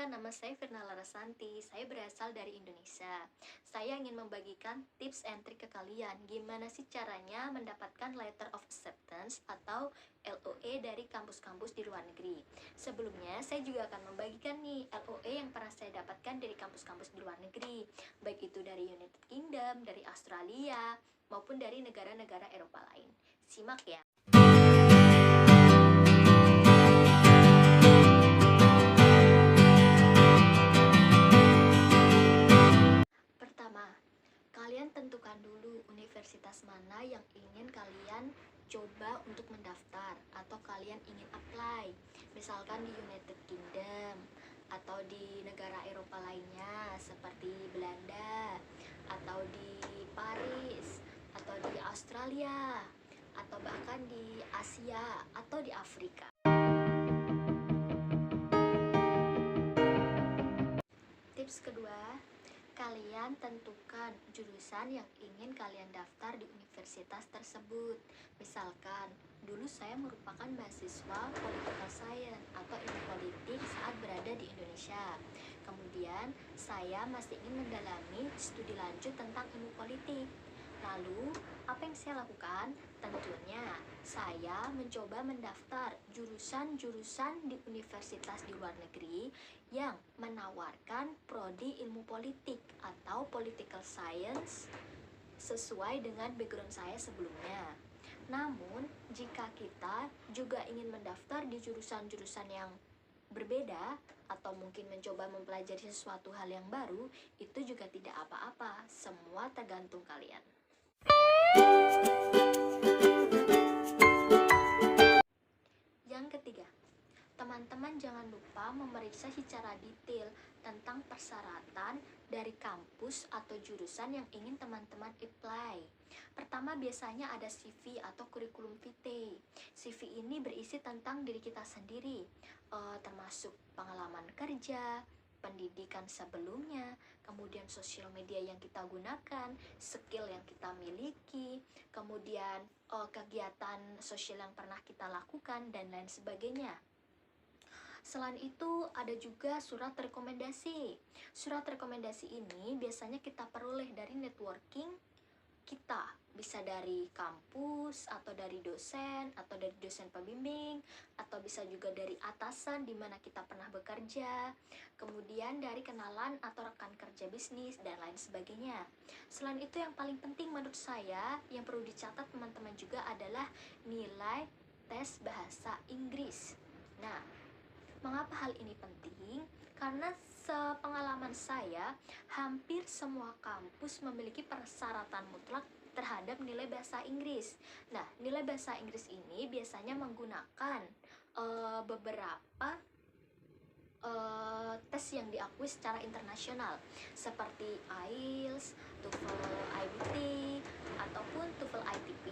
Perkenalkan, nama saya Firna Larasanti. Saya berasal dari Indonesia. Saya ingin membagikan tips and trik ke kalian. Gimana sih caranya mendapatkan letter of acceptance atau LOA dari kampus-kampus di luar negeri. Sebelumnya, saya juga akan membagikan nih LOA yang pernah saya dapatkan dari kampus-kampus di luar negeri. Baik itu dari United Kingdom, dari Australia, maupun dari negara-negara Eropa lain. Simak ya. Pertama, kalian tentukan dulu universitas mana yang ingin kalian coba untuk mendaftar atau kalian ingin apply. Misalkan di United Kingdom atau di negara Eropa lainnya seperti Belanda atau di Paris atau di Australia atau bahkan di Asia atau di Afrika. Tips kedua, kalian tentukan jurusan yang ingin kalian daftar di universitas tersebut. Misalkan, dulu saya merupakan mahasiswa political science atau ilmu politik saat berada di Indonesia. Kemudian, saya masih ingin mendalami studi lanjut tentang ilmu politik. Lalu, apa yang saya lakukan? Tentunya, saya mencoba mendaftar jurusan-jurusan di universitas di luar negeri yang menawarkan prodi ilmu politik atau political science sesuai dengan background saya sebelumnya. Namun, jika kita juga ingin mendaftar di jurusan-jurusan yang berbeda atau mungkin mencoba mempelajari sesuatu hal yang baru, itu juga tidak apa-apa, semua tergantung kalian. Yang ketiga, teman-teman jangan lupa memeriksa secara detail tentang persyaratan dari kampus atau jurusan yang ingin teman-teman apply. Pertama, biasanya ada CV atau kurikulum vitae. CV ini berisi tentang diri kita sendiri, termasuk pengalaman kerja, pendidikan sebelumnya, kemudian sosial media yang kita gunakan, skill yang kita miliki, kemudian kegiatan sosial yang pernah kita lakukan, dan lain sebagainya. Selain itu, ada juga surat rekomendasi. Surat rekomendasi ini biasanya kita peroleh dari networking kita, bisa dari kampus atau dari dosen atau dari dosen pembimbing atau bisa juga dari atasan di mana kita pernah bekerja, kemudian dari kenalan atau rekan kerja bisnis dan lain sebagainya. Selain itu, yang paling penting menurut saya yang perlu dicatat teman-teman juga adalah nilai tes bahasa Inggris. Nah, mengapa hal ini penting? Karena sepengalaman saya, hampir semua kampus memiliki persyaratan mutlak terhadap nilai bahasa Inggris. Nah, nilai bahasa Inggris ini biasanya menggunakan beberapa tes yang diakui secara internasional seperti IELTS, TOEFL IBT, ataupun TOEFL ITP.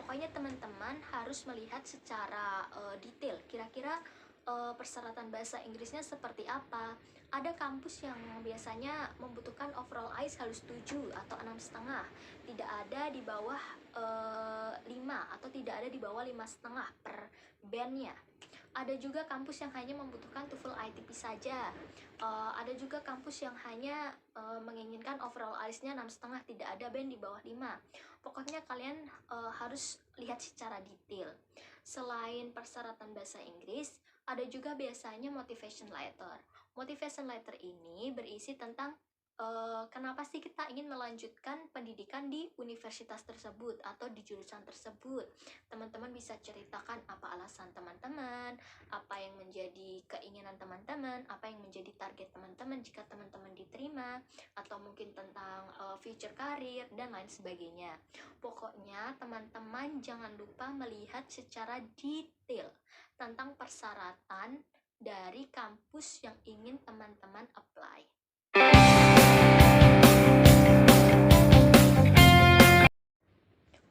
Pokoknya teman-teman harus melihat secara detail kira-kira persyaratan bahasa Inggrisnya seperti apa. Ada kampus yang biasanya membutuhkan overall IELTS harus 7 atau 6,5, tidak ada di bawah 5 atau tidak ada di bawah 5,5 per bandnya. Ada juga kampus yang hanya membutuhkan TOEFL ITP saja. Ada juga kampus yang hanya menginginkan overall IELTS-nya 6,5, tidak ada band di bawah 5. Pokoknya kalian harus lihat secara detail. Selain persyaratan bahasa Inggris, ada juga biasanya motivation letter. Motivation letter ini berisi tentang kenapa sih kita ingin melanjutkan pendidikan di universitas tersebut atau di jurusan tersebut. Teman-teman bisa ceritakan apa alasan teman-teman, apa yang menjadi keinginan teman-teman, apa yang menjadi target teman-teman jika teman-teman diterima, atau mungkin tentang future karir dan lain sebagainya. Pokoknya teman-teman jangan lupa melihat secara detail tentang persyaratan dari kampus yang ingin teman-teman apply.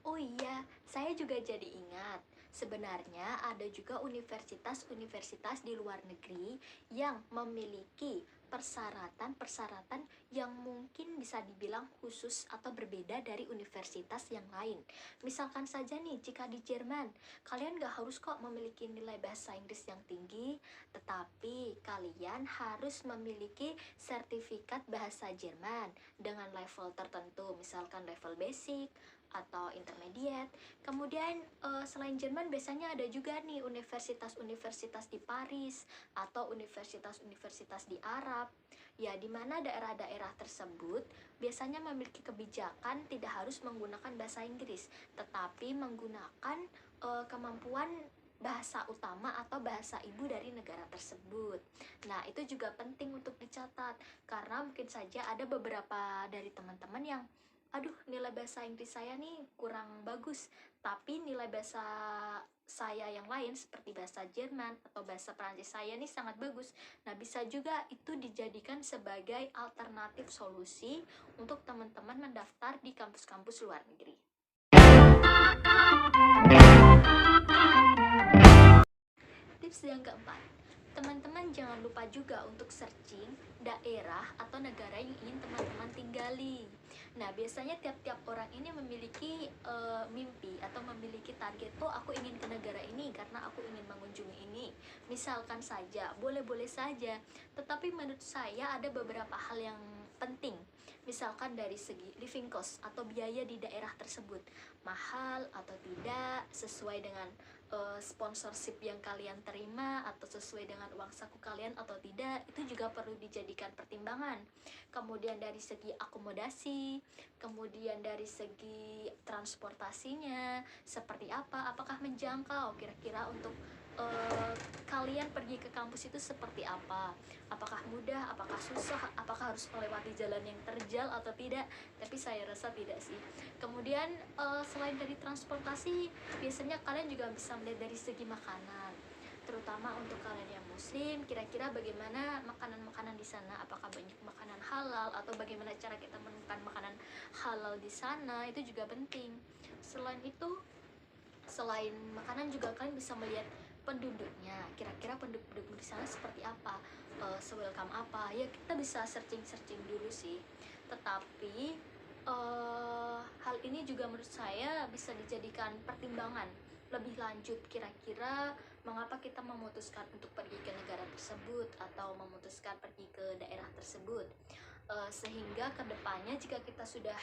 Oh iya, saya juga jadi ingat. Sebenarnya ada juga universitas-universitas di luar negeri yang memiliki persyaratan-persyaratan yang mungkin bisa dibilang khusus atau berbeda dari universitas yang lain. Misalkan saja nih, jika di Jerman, kalian gak harus kok memiliki nilai bahasa Inggris yang tinggi, tetapi kalian harus memiliki sertifikat bahasa Jerman dengan level tertentu, misalkan level basic atau intermediate. Kemudian selain Jerman biasanya ada juga nih universitas-universitas di Paris atau universitas-universitas di Arab. Ya, di mana daerah-daerah tersebut biasanya memiliki kebijakan tidak harus menggunakan bahasa Inggris, tetapi menggunakan kemampuan bahasa utama atau bahasa ibu dari negara tersebut. Nah, itu juga penting untuk dicatat karena mungkin saja ada beberapa dari teman-teman yang aduh, nilai bahasa Inggris saya nih kurang bagus, tapi nilai bahasa saya yang lain seperti bahasa Jerman atau bahasa Prancis saya nih sangat bagus. Nah, bisa juga itu dijadikan sebagai alternatif solusi untuk teman-teman mendaftar di kampus-kampus luar negeri. Tips yang keempat, teman-teman jangan lupa juga untuk searching daerah atau negara yang ingin teman-teman tinggali. Nah, biasanya tiap-tiap orang ini memiliki mimpi atau memiliki target, oh aku ingin ke negara ini karena aku ingin mengunjungi ini. Misalkan saja, boleh-boleh saja, tetapi menurut saya ada beberapa hal yang penting. Misalkan dari segi living cost atau biaya di daerah tersebut, mahal atau tidak, sesuai dengan sponsorship yang kalian terima atau sesuai dengan uang saku kalian atau tidak, itu juga perlu dijadikan pertimbangan. Kemudian dari segi akomodasi, kemudian dari segi transportasinya seperti apa, apakah menjangkau kira-kira untuk kalian pergi ke kampus itu seperti apa, apakah mudah, apakah susah, apakah harus melewati jalan yang terjal atau tidak. Tapi saya rasa tidak sih. Kemudian selain dari transportasi, biasanya kalian juga bisa melihat dari segi makanan, terutama untuk kalian yang muslim, kira-kira bagaimana makanan-makanan di sana, apakah banyak makanan halal atau bagaimana cara kita menemukan makanan halal di sana, itu juga penting. Selain itu, selain makanan juga kalian bisa melihat penduduknya, kira-kira penduduk di sana seperti apa, se-welcome apa, ya kita bisa searching dulu sih. Tetapi hal ini juga menurut saya bisa dijadikan pertimbangan lebih lanjut, kira-kira mengapa kita memutuskan untuk pergi ke negara tersebut atau memutuskan pergi ke daerah tersebut, sehingga kedepannya jika kita sudah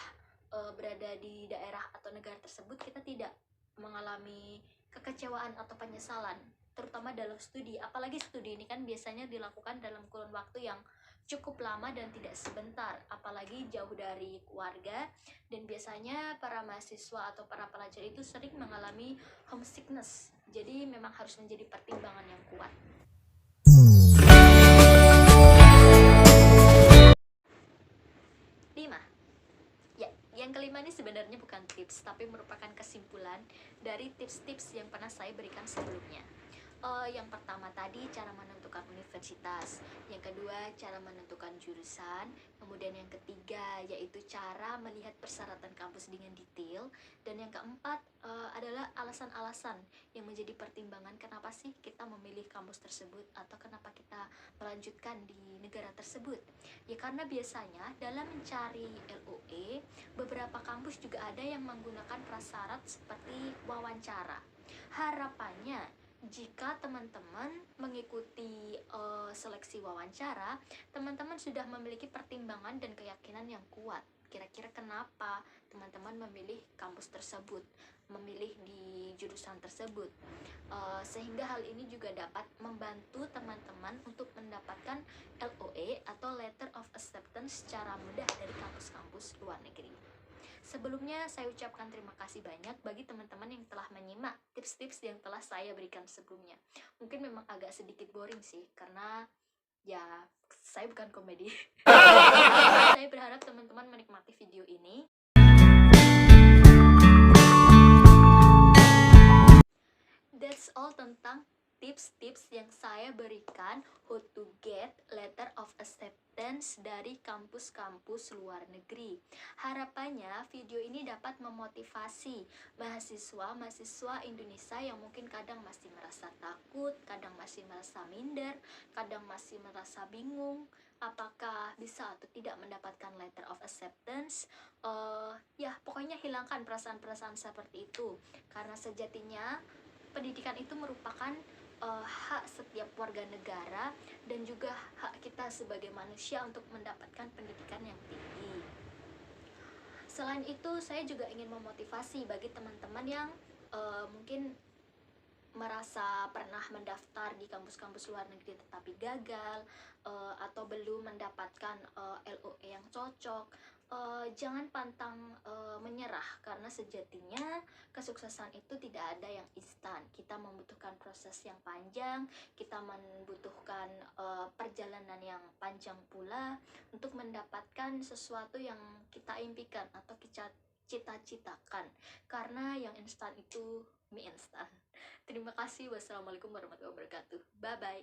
berada di daerah atau negara tersebut, kita tidak mengalami kekecewaan atau penyesalan, terutama dalam studi. Apalagi studi ini kan biasanya dilakukan dalam kurun waktu yang cukup lama dan tidak sebentar, apalagi jauh dari keluarga, dan biasanya para mahasiswa atau para pelajar itu sering mengalami homesickness, jadi memang harus menjadi pertimbangan yang kuat. 5. Ya, yang kelima ini sebenarnya bukan tips, tapi merupakan kesimpulan dari tips-tips yang pernah saya berikan sebelumnya. Yang pertama tadi cara menentukan universitas, yang kedua cara menentukan jurusan, kemudian yang ketiga yaitu cara melihat persyaratan kampus dengan detail, dan yang keempat adalah alasan-alasan yang menjadi pertimbangan kenapa sih kita memilih kampus tersebut atau kenapa kita melanjutkan di negara tersebut. Ya karena biasanya dalam mencari LOE, beberapa kampus juga ada yang menggunakan prasyarat seperti wawancara. Harapannya jika teman-teman mengikuti seleksi wawancara, teman-teman sudah memiliki pertimbangan dan keyakinan yang kuat. Kira-kira kenapa teman-teman memilih kampus tersebut, memilih di jurusan tersebut, sehingga hal ini juga dapat membantu teman-teman untuk mendapatkan LOE atau Letter of Acceptance secara mudah dari kampus-kampus luar negeri. Sebelumnya saya ucapkan terima kasih banyak bagi teman-teman yang telah menyimak tips-tips yang telah saya berikan sebelumnya. Mungkin memang agak sedikit boring sih, karena ya saya bukan komedi. Saya berharap teman-teman menikmati video ini. That's all tentang tips tips-tips yang saya berikan how to get letter of acceptance dari kampus-kampus luar negeri. Harapannya video ini dapat memotivasi mahasiswa-mahasiswa Indonesia yang mungkin kadang masih merasa takut, kadang masih merasa minder, kadang masih merasa bingung apakah bisa atau tidak mendapatkan letter of acceptance. Ya pokoknya hilangkan perasaan-perasaan seperti itu, karena sejatinya pendidikan itu merupakan hak setiap warga negara dan juga hak kita sebagai manusia untuk mendapatkan pendidikan yang tinggi. Selain itu, saya juga ingin memotivasi bagi teman-teman yang mungkin merasa pernah mendaftar di kampus-kampus luar negeri tetapi gagal, atau belum mendapatkan LOE yang cocok. Jangan pantang menyerah, karena sejatinya kesuksesan itu tidak ada yang instan. Kita membutuhkan proses yang panjang, kita membutuhkan perjalanan yang panjang pula untuk mendapatkan sesuatu yang kita impikan atau kita cita-citakan, karena yang instan itu mie instan. Terima kasih. Wassalamualaikum warahmatullahi wabarakatuh. Bye bye.